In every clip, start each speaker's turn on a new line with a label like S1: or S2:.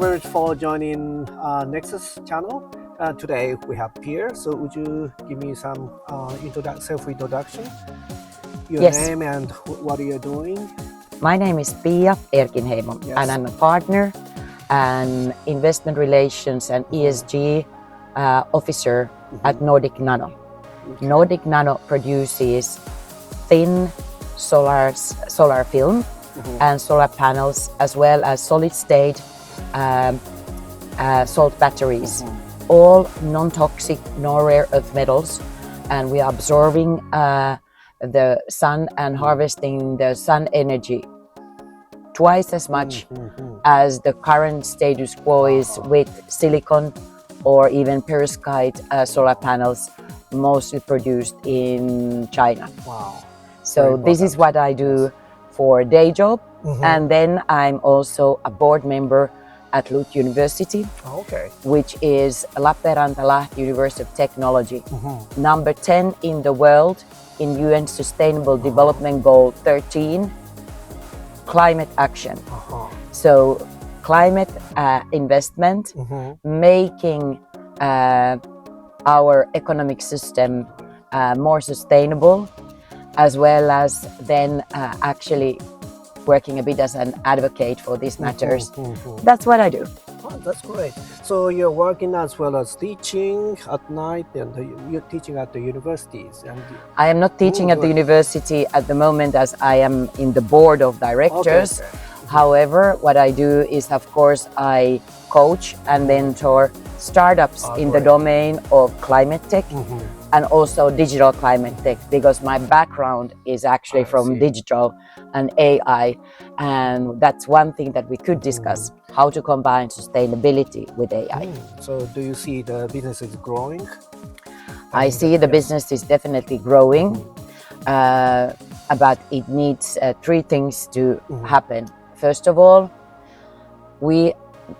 S1: very much for joining Nexus channel. Today we have Pia. So would you give me some self-introduction? Your
S2: Yes.
S1: name and what are you doing?
S2: My name is Pia Erkinheimo,
S1: Yes.
S2: and I'm a partner and investment relations and ESG officer at Nordic Nano.
S1: Okay.
S2: Nordic Nano produces thin solar film and solar panels, as well as solid-state salt batteries, all non-toxic, no rare earth metals, and we are absorbing the sun and harvesting the sun energy twice as much as the current status quo is with silicon or even perovskite solar panels, mostly produced in China.
S1: Wow.
S2: So
S1: Very
S2: this is what I do for day job, and then I'm also a board member at LUT University,
S1: Okay.
S2: which is LUT University of Technology, number 10 in the world in UN Sustainable Development Goal 13, climate action. So climate investment, making our economic system more sustainable, as well as then actually working a bit as an advocate for these matters. That's what I do.
S1: Oh, that's great. So you're working as well as teaching at night, and you're teaching at the universities. And
S2: I am not teaching at the university at the moment, as I am in the board of directors.
S1: Okay.
S2: However, what I do is, of course, I coach and mentor startups in the
S1: great.
S2: domain of climate tech and also digital climate tech, because my background is actually from digital and AI, and that's one thing that we could discuss, how to combine sustainability with AI.
S1: So do you see the business is growing?
S2: I see the business is definitely growing, but it needs three things to happen. First of all, we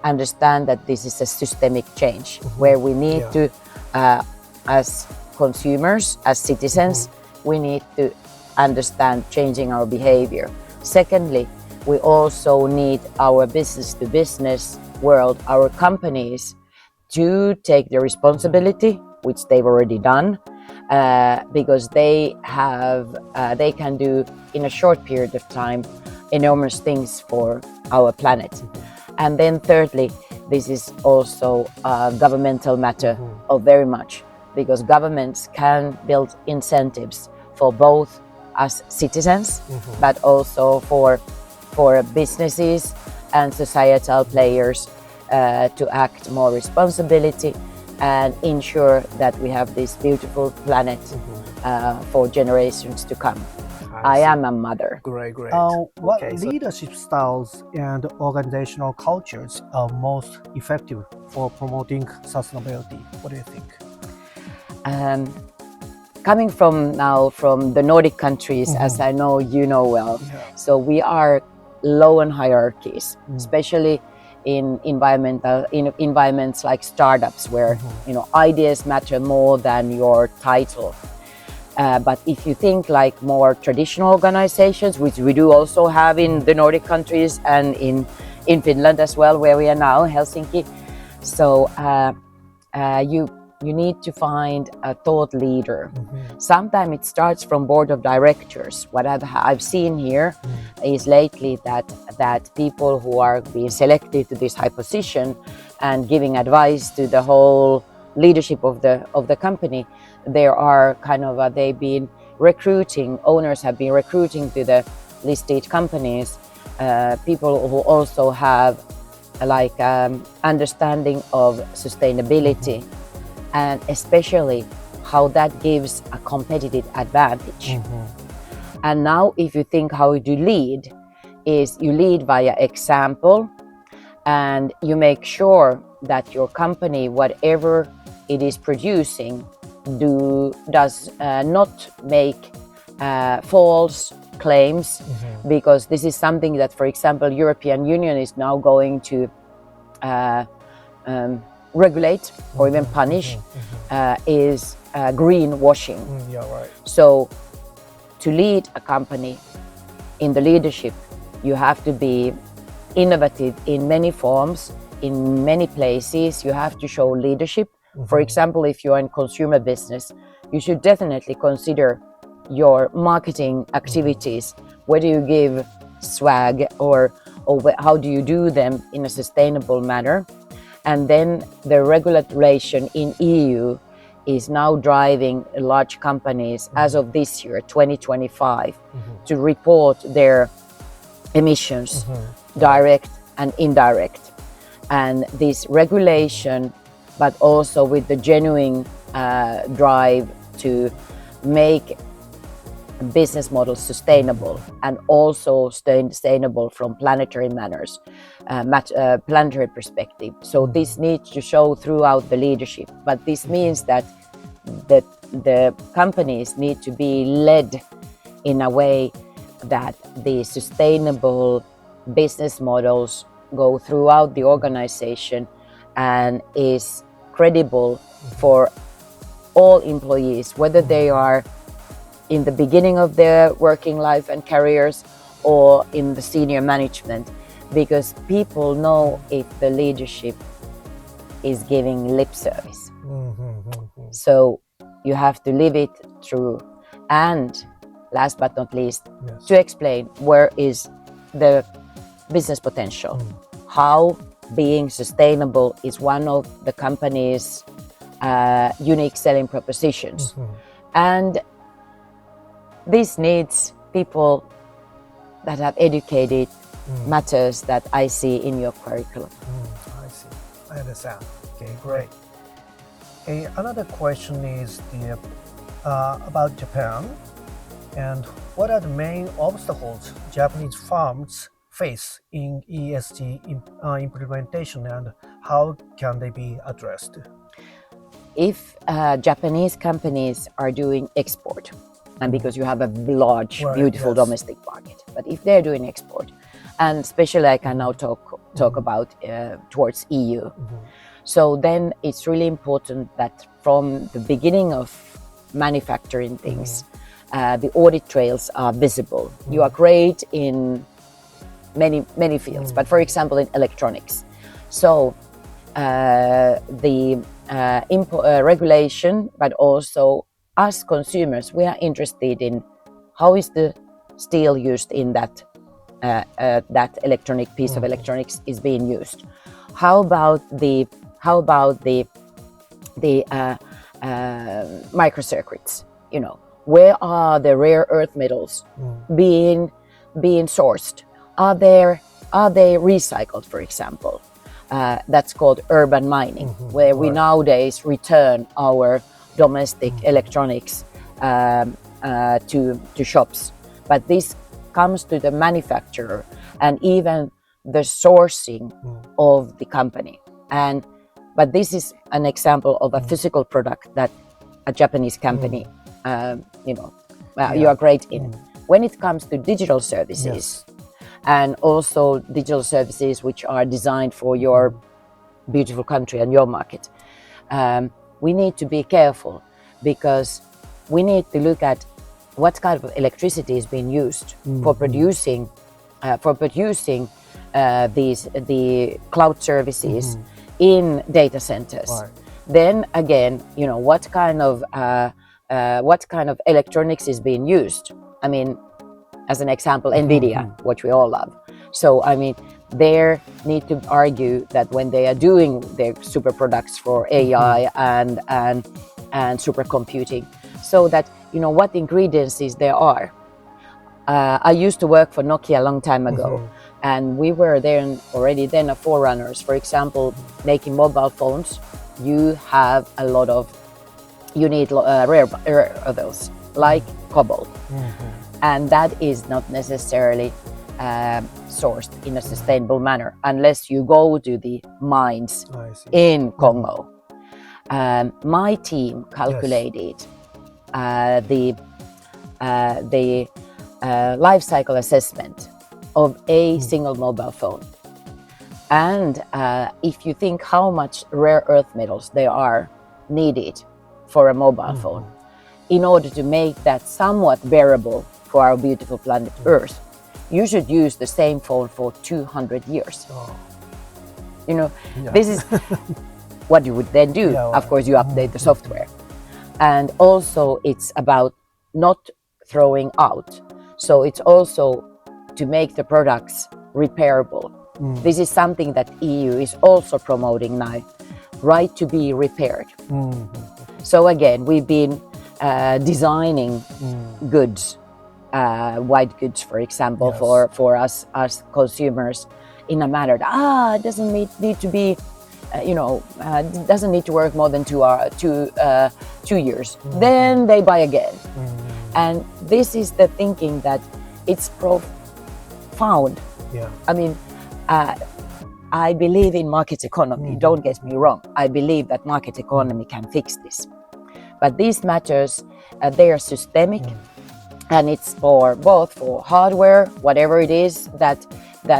S2: understand that this is a systemic change where we need to, as consumers, as citizens, we need to understand changing our behavior. Secondly, we also need our business-to-business world, our companies, to take the responsibility, which they've already done, because they can do in a short period of time enormous things for our planet. And then thirdly, this is also a governmental matter of very much, because governments can build incentives for both us citizens, but also for businesses and societal players to act more responsibility and ensure that we have this beautiful planet for generations to come. I am a mother.
S1: Great.
S3: What
S1: Okay, so-
S3: leadership styles and organizational cultures are most effective for promoting sustainability? What do you think?
S2: Coming from the Nordic countries, as I know you know well, so we are low on hierarchies, especially in environments like startups, where ideas matter more than your title. But if you think like more traditional organizations, which we do also have in the Nordic countries and in Finland as well, where we are now, Helsinki, so you need to find a thought leader. Sometimes it starts from board of directors. What I've seen here is lately that people who are being selected to this high position and giving advice to the whole leadership of the company, there are they've been recruiting, owners have been recruiting to the listed companies people who also have understanding of sustainability, and especially how that gives a competitive advantage. And now if you think how you lead, is you lead via example, and you make sure that your company, whatever it is producing, does not make false claims, because this is something that, for example, European Union is now going to regulate or even punish, is greenwashing. So to lead a company in the leadership, you have to be innovative in many forms. in many places you have to show leadership. For example, if you are in consumer business, you should definitely consider your marketing activities. Whether you give swag or how do you do them in a sustainable manner. And then the regulation in EU is now driving large companies as of this year, 2025, to report their emissions, direct and indirect. And this regulation, but also with the genuine drive to make business models sustainable and also sustainable from planetary manners, planetary perspective. So this needs to show throughout the leadership, but this means that the companies need to be led in a way that the sustainable business models go throughout the organization and is credible for all employees, whether they are in the beginning of their working life and careers or in the senior management, because people know if the leadership is giving lip service. So you have to live it through. And last but not least, to explain where is the business potential, how being sustainable is one of the company's unique selling propositions. And this needs people that have educated matters that I see in your curriculum.
S1: I see. I understand. Okay, great. Okay, another question is about Japan, and what are the main obstacles Japanese firms face in ESG implementation, and how can they be addressed?
S2: If Japanese companies are doing export, and because you have a large, beautiful domestic market, but if they're doing export, and especially I can now talk about towards EU, so then it's really important that from the beginning of manufacturing things, the audit trails are visible. You are great in many fields, but for example in electronics. So the regulation, but also us consumers, we are interested in how is the steel used in that electronic piece of electronics is being used. How about the microcircuits? You know, where are the rare earth metals being sourced? Are they recycled, for example? That's called urban mining, where we nowadays return our domestic electronics to shops. But this comes to the manufacturer and even the sourcing of the company. But this is an example of a physical product that a Japanese company, you are great in. When it comes to digital services, and also digital services which are designed for your beautiful country and your market, we need to be careful, because we need to look at what kind of electricity is being used for producing the cloud services in data centers. Then again, you know, what kind of electronics is being used. I mean, as an example, NVIDIA, which we all love. So I mean, they need to argue that when they are doing their super products for AI and supercomputing, so that you know what ingredients there are. I used to work for Nokia a long time ago, and we were there already then a forerunners. For example, making mobile phones, you need rare earths like cobalt, and that is not necessarily sourced in a sustainable manner unless you go to the mines in Congo. My team calculated the life cycle assessment of a single mobile phone, and if you think how much rare earth metals there are needed for a mobile phone, in order to make that somewhat bearable for our beautiful planet Earth, you should use the same phone for 200 years. You know,
S3: Yeah.
S2: this is what you would then do.
S3: Yeah,
S2: Of course, you update the software. And also it's about not throwing out. So it's also to make the products repairable. This is something that EU is also promoting now, right to be repaired. So again, we've been designing goods, white goods, for example,
S3: Yes.
S2: for us as consumers, in a manner that it doesn't need to be, doesn't need to work more than 2 years. Then they buy again, and this is the thinking that it's profound.
S3: Yeah.
S2: I mean, I believe in market economy. Don't get me wrong. I believe that market economy can fix this. But these matters, they are systemic, and it's for both for hardware, whatever it is that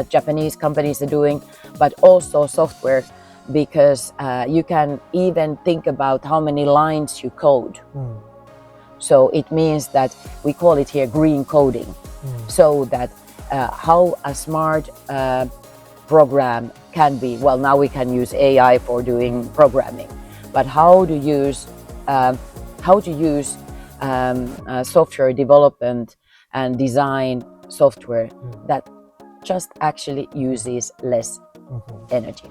S2: Japanese companies are doing, but also software, because you can even think about how many lines you code. So it means that we call it here green coding. So that how a smart program can be, well, now we can use AI for doing programming, but how to use software development and design software that just actually uses less energy.